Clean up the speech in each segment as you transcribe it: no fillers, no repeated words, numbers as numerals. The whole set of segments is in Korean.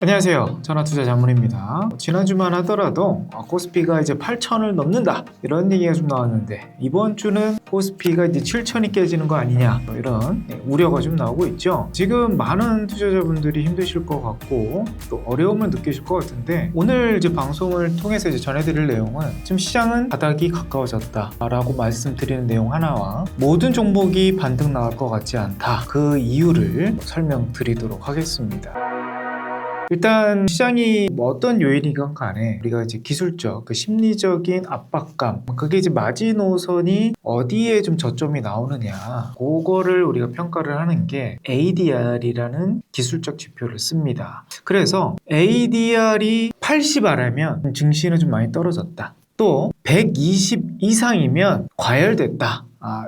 안녕하세요. 전화투자 자문입니다. 지난주만 하더라도 코스피가 이제 8,000을 넘는다 이런 얘기가 좀 나왔는데, 이번 주는 코스피가 이제 7,000이 깨지는 거 아니냐 이런 우려가 좀 나오고 있죠. 지금 많은 투자자분들이 힘드실 것 같고 또 어려움을 느끼실 것 같은데, 오늘 이제 방송을 통해서 이제 전해드릴 내용은 지금 시장은 바닥이 가까워졌다 라고 말씀드리는 내용 하나와 모든 종목이 반등 나올 것 같지 않다, 그 이유를 설명드리도록 하겠습니다. 일단 시장이 어떤 요인이건 간에 우리가 이제 기술적, 심리적인 압박감, 그게 이제 마지노선이 어디에 좀 저점이 나오느냐, 그거를 우리가 평가를 하는 게 ADR이라는 기술적 지표를 씁니다. 그래서 ADR이 80 아래면 증시는 좀 많이 떨어졌다, 또 120 이상이면 과열됐다,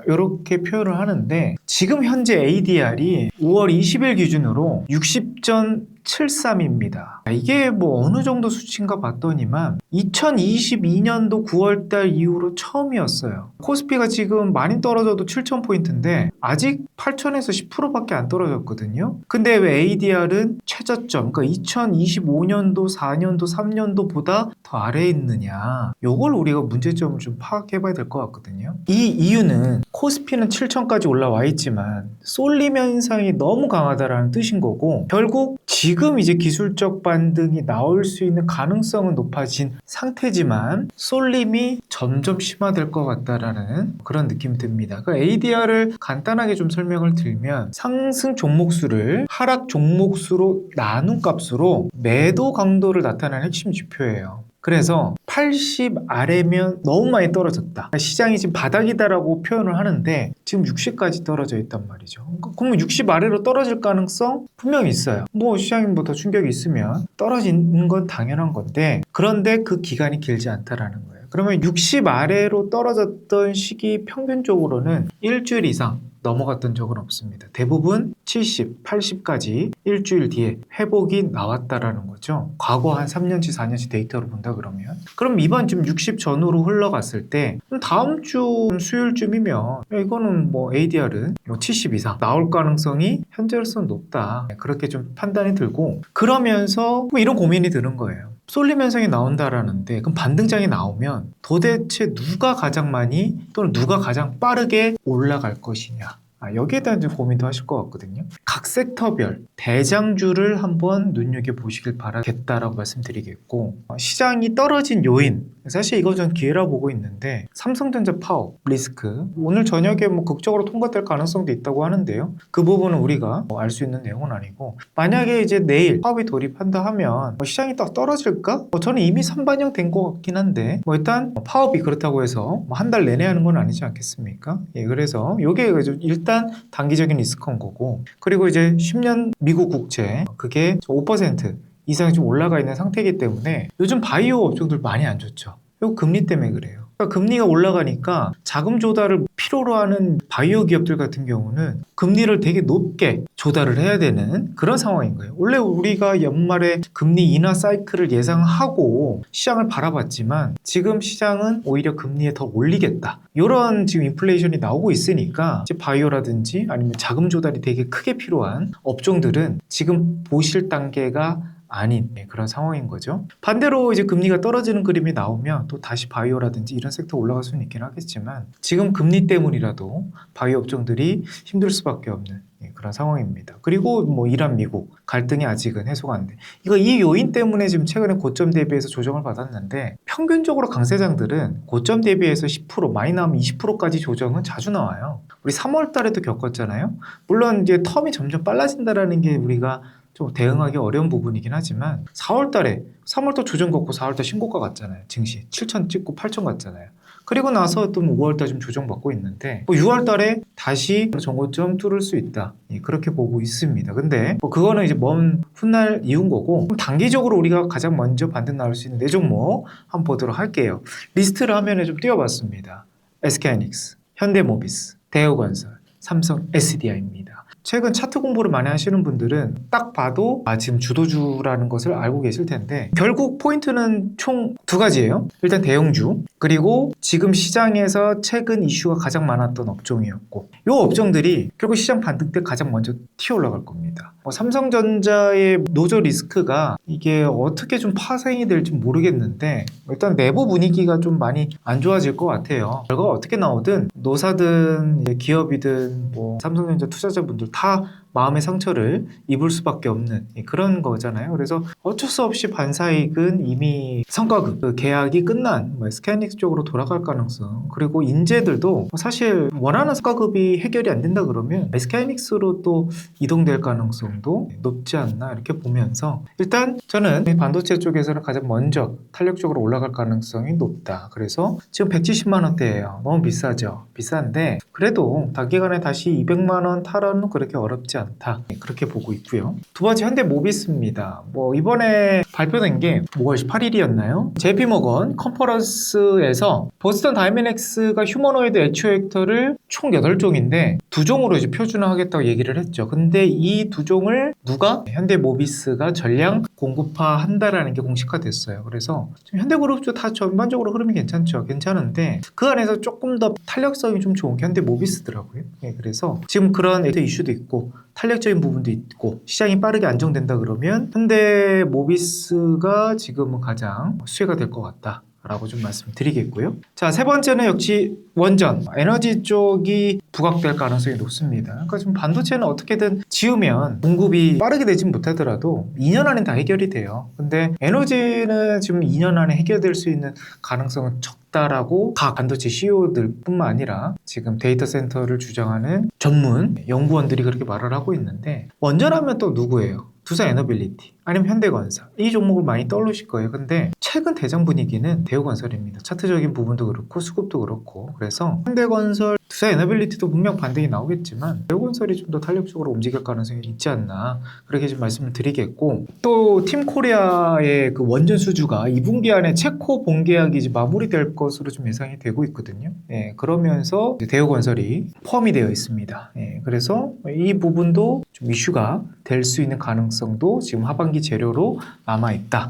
이렇게 표현을 하는데, 지금 현재 ADR이 5월 20일 기준으로 60.73입니다. 이게 뭐 어느 정도 수치인가 봤더니만 2022년도 9월달 이후로 처음이었어요. 코스피가 지금 많이 떨어져도 7,000포인트인데 아직 8,000에서 10%밖에 안 떨어졌거든요. 근데 왜 ADR은 최저점, 그러니까 2025년도, 4년도, 3년도보다 더 아래에 있느냐, 요걸 우리가 문제점을 좀 파악해 봐야 될 것 같거든요. 이 이유는 코스피는 7,000까지 올라와 있지만 쏠림 현상이 너무 강하다라는 뜻인 거고, 결국 지금 이제 기술적 반등이 나올 수 있는 가능성은 높아진 상태지만 쏠림이 점점 심화될 것 같다라는 그런 느낌이 듭니다. 그러니까 ADR을 간단하게 좀 설명을 드리면, 상승 종목수를 하락 종목수로 나눈 값으로 매도 강도를 나타내는 핵심 지표예요. 그래서 80 아래면 너무 많이 떨어졌다, 시장이 지금 바닥이다라고 표현을 하는데 지금 60까지 떨어져 있단 말이죠. 그러면 60 아래로 떨어질 가능성 분명히 있어요. 뭐 시장이 뭐 더 충격이 있으면 떨어지는 건 당연한 건데, 그런데 그 기간이 길지 않다라는 거예요. 그러면 60 아래로 떨어졌던 시기 평균적으로는 일주일 이상 넘어갔던 적은 없습니다. 대부분 70, 80까지 일주일 뒤에 회복이 나왔다라는 거죠. 과거 한 3년치, 4년치 데이터로 본다 그러면. 그럼 이번 지금 60 전후로 흘러갔을 때 다음 주 수요일쯤이면 이거는 뭐 ADR은 70 이상 나올 가능성이 현재로서는 높다, 그렇게 좀 판단이 들고, 그러면서 뭐 이런 고민이 드는 거예요. 쏠림 현상이 나온다라는데, 그럼 반등장이 나오면 도대체 누가 가장 많이 또는 누가 가장 빠르게 올라갈 것이냐, 여기에 대한 좀 고민도 하실 것 같거든요. 각 섹터별 대장주를 한번 눈여겨보시길 바라겠다라고 말씀드리겠고, 시장이 떨어진 요인, 사실 이건 전 기회라고 보고 있는데, 삼성전자 파업 리스크 오늘 저녁에 뭐 극적으로 통과될 가능성도 있다고 하는데요, 그 부분은 우리가 알 수 있는 내용은 아니고, 만약에 이제 내일 파업이 돌입한다 하면 시장이 또 떨어질까? 저는 이미 선반영된 것 같긴 한데, 일단 파업이 그렇다고 해서 한 달 내내 하는 건 아니지 않겠습니까? 그래서 이게 일단 단기적인 리스크인 거고, 그리고 이제 10년 미국 국채 그게 5% 이상이 좀 올라가 있는 상태이기 때문에 요즘 바이오 업종들 많이 안 좋죠. 이거 금리 때문에 그래요. 그러니까 금리가 올라가니까 자금 조달을 필요로 하는 바이오 기업들 같은 경우는 금리를 되게 높게 조달을 해야 되는 그런 상황인 거예요. 원래 우리가 연말에 금리 인하 사이클을 예상하고 시장을 바라봤지만, 지금 시장은 오히려 금리에 더 올리겠다, 이런 지금 인플레이션이 나오고 있으니까 이제 바이오라든지 아니면 자금 조달이 되게 크게 필요한 업종들은 지금 보실 단계가 아닌 그런 상황인 거죠. 반대로 이제 금리가 떨어지는 그림이 나오면 또 다시 바이오라든지 이런 섹터 올라갈 수는 있긴 하겠지만, 지금 금리 때문이라도 바이오 업종들이 힘들 수밖에 없는 그런 상황입니다. 그리고 뭐 이란 미국 갈등이 아직은 해소가 안 돼. 이 요인 때문에 지금 최근에 고점 대비해서 조정을 받았는데, 평균적으로 강세장들은 고점 대비해서 10%, 많이 나오면 20%까지 조정은 자주 나와요. 우리 3월 달에도 겪었잖아요. 물론 이제 텀이 점점 빨라진다라는 게 우리가 좀 대응하기 어려운 부분이긴 하지만, 4월달에 3월달 조정 걷고 4월달 신고가 갔잖아요. 증시 7,000 찍고 8,000 갔잖아요. 그리고 나서 또 5월달 좀 조정받고 있는데, 6월달에 다시 정고점 뚫을 수 있다, 그렇게 보고 있습니다. 근데 그거는 이제 먼 훗날 이유인 거고, 단기적으로 우리가 가장 먼저 반등 나올 수 있는 네 종목 한번 보도록 할게요. 리스트를 화면에 좀 띄워봤습니다. SK하이닉스, 현대모비스, 대우건설, 삼성 SDI입니다. 최근 차트 공부를 많이 하시는 분들은 딱 봐도 지금 주도주라는 것을 알고 계실 텐데 결국 포인트는 총 두 가지예요. 일단 대형주, 그리고 지금 시장에서 최근 이슈가 가장 많았던 업종이었고 이 업종들이 결국 시장 반등 때 가장 먼저 튀어 올라갈 겁니다. 삼성전자의 노조 리스크가 이게 어떻게 좀 파생이 될지 모르겠는데 일단 내부 분위기가 좀 많이 안 좋아질 것 같아요. 결과가 어떻게 나오든 노사든 기업이든 뭐 삼성전자 투자자분들 다 마음의 상처를 입을 수밖에 없는 그런 거잖아요. 그래서 어쩔 수 없이 반사이익은 이미 성과급, 그 계약이 끝난 스캐닉스 쪽으로 돌아갈 가능성, 그리고 인재들도 사실 원하는 성과급이 해결이 안 된다 그러면 스캐닉스로 또 이동될 가능성도 높지 않나 이렇게 보면서 일단 저는 반도체 쪽에서는 가장 먼저 탄력적으로 올라갈 가능성이 높다. 그래서 지금 170만 원대예요. 너무 비싸죠. 비싼데 그래도 단기간에 다시 200만 원 탈환은 그렇게 어렵지 않다. 그렇게 보고 있고요. 두 번째 현대모비스입니다. 이번에 발표된 게 5월 18일이었나요? JP모건 컨퍼런스에서 보스턴 다이내믹스가 휴머노이드 액추에이터를 총 8종인데 2종으로 이제 표준화하겠다고 얘기를 했죠. 근데 이 2종을 누가? 현대모비스가 전량 공급화한다라는 게 공식화됐어요. 그래서 지금 현대그룹도 다 전반적으로 흐름이 괜찮죠. 괜찮은데 그 안에서 조금 더 탄력성이 좀 좋은 게 현대모비스더라고요. 그래서 지금 그런 이슈도 있고 탄력적인 부분도 있고 시장이 빠르게 안정된다 그러면 현대모비스가 지금은 가장 수혜가 될 것 같다 라고 좀 말씀드리겠고요. 자, 세 번째는 역시 원전, 에너지 쪽이 부각될 가능성이 높습니다. 그러니까 지금 반도체는 어떻게든 지으면 공급이 빠르게 되진 못하더라도 2년 안에 다 해결이 돼요. 근데 에너지는 지금 2년 안에 해결될 수 있는 가능성은 적다라고 각 반도체 CEO들 뿐만 아니라 지금 데이터 센터를 주장하는 전문 연구원들이 그렇게 말을 하고 있는데 원전하면 또 누구예요? 두산에너빌리티 아니면 현대건설 이 종목을 많이 떠올리실 거예요. 근데 최근 대장 분위기는 대우건설입니다. 차트적인 부분도 그렇고 수급도 그렇고 그래서 현대건설, 두산에너빌리티도 분명 반등이 나오겠지만 대우건설이 좀 더 탄력적으로 움직일 가능성이 있지 않나 그렇게 좀 말씀을 드리겠고 또 팀코리아의 그 원전 수주가 2분기 안에 체코 본계약이 이제 마무리될 것으로 좀 예상이 되고 있거든요. 그러면서 대우건설이 포함이 되어 있습니다. 그래서 이 부분도 좀 이슈가 될 수 있는 가능성도 지금 하반기 재료로 남아있다.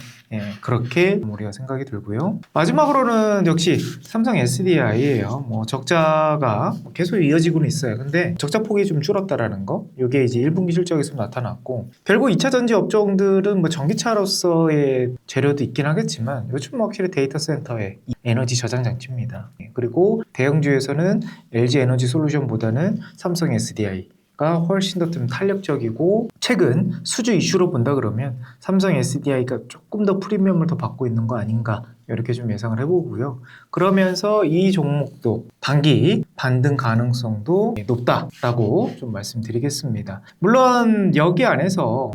그렇게 우리가 생각이 들고요. 마지막으로는 역시 삼성 SDI예요. 적자가 계속 이어지고는 있어요. 근데 적자 폭이 좀 줄었다라는 거. 이게 이제 1분기 실적에서 나타났고 결국 2차 전지 업종들은 전기차로서의 재료도 있긴 하겠지만 요즘 확실히 데이터 센터의 에너지 저장 장치입니다. 그리고 대형주에서는 LG 에너지 솔루션보다는 삼성 SDI 가 훨씬 더 좀 탄력적이고 최근 수주 이슈로 본다 그러면 삼성 SDI가 조금 더 프리미엄을 더 받고 있는 거 아닌가 이렇게 좀 예상을 해보고요. 그러면서 이 종목도 단기 반등 가능성도 높다라고 좀 말씀드리겠습니다. 물론 여기 안에서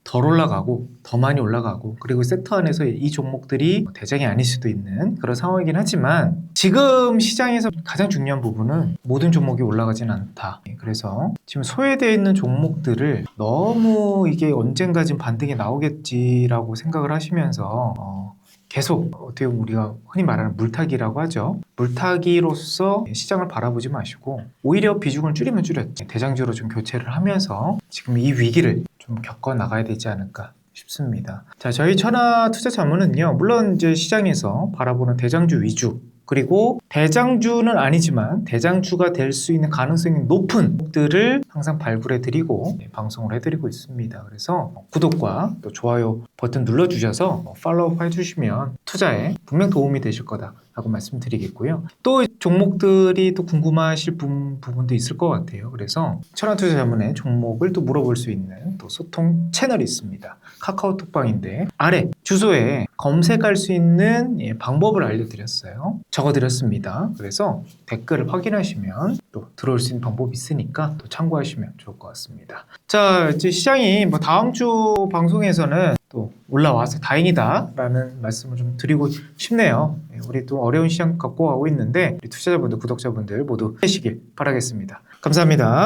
덜 올라가고 더 많이 올라가고 그리고 섹터 안에서 이 종목들이 대장이 아닐 수도 있는 그런 상황이긴 하지만 지금 시장에서 가장 중요한 부분은 모든 종목이 올라가진 않다. 그래서 지금 소외되어 있는 종목들을 너무 이게 언젠가쯤 반등이 나오겠지라고 생각을 하시면서 계속 어떻게 보면 우리가 흔히 말하는 물타기라고 하죠. 물타기로서 시장을 바라보지 마시고 오히려 비중을 줄이면 줄였지. 대장주로 좀 교체를 하면서 지금 이 위기를 좀 겪어 나가야 되지 않을까 싶습니다. 자, 저희 천하 투자 자문은요. 물론 이제 시장에서 바라보는 대장주 위주 그리고 대장주는 아니지만 대장주가 될 수 있는 가능성이 높은 곡들을 항상 발굴해드리고 방송을 해드리고 있습니다. 그래서 구독과 또 좋아요 버튼 눌러주셔서 팔로우 해주시면 투자에 분명 도움이 되실 거다라고 말씀드리겠고요. 또 종목들이 또 궁금하실 부분도 있을 것 같아요. 그래서 천하투자자문의 종목을 또 물어볼 수 있는 또 소통 채널이 있습니다. 카카오톡방인데 아래 주소에 검색할 수 있는 방법을 알려드렸어요. 적어드렸습니다. 그래서 댓글을 확인하시면 또 들어올 수 있는 방법이 있으니까 또 참고하시면 좋을 것 같습니다. 자, 이제 시장이 다음 주 방송에서는 또 올라와서 다행이다 라는 말씀을 좀 드리고 싶네요. 우리 또 어려운 시장 갖고 가고 있는데 우리 투자자분들, 구독자분들 모두 하시길 바라겠습니다. 감사합니다.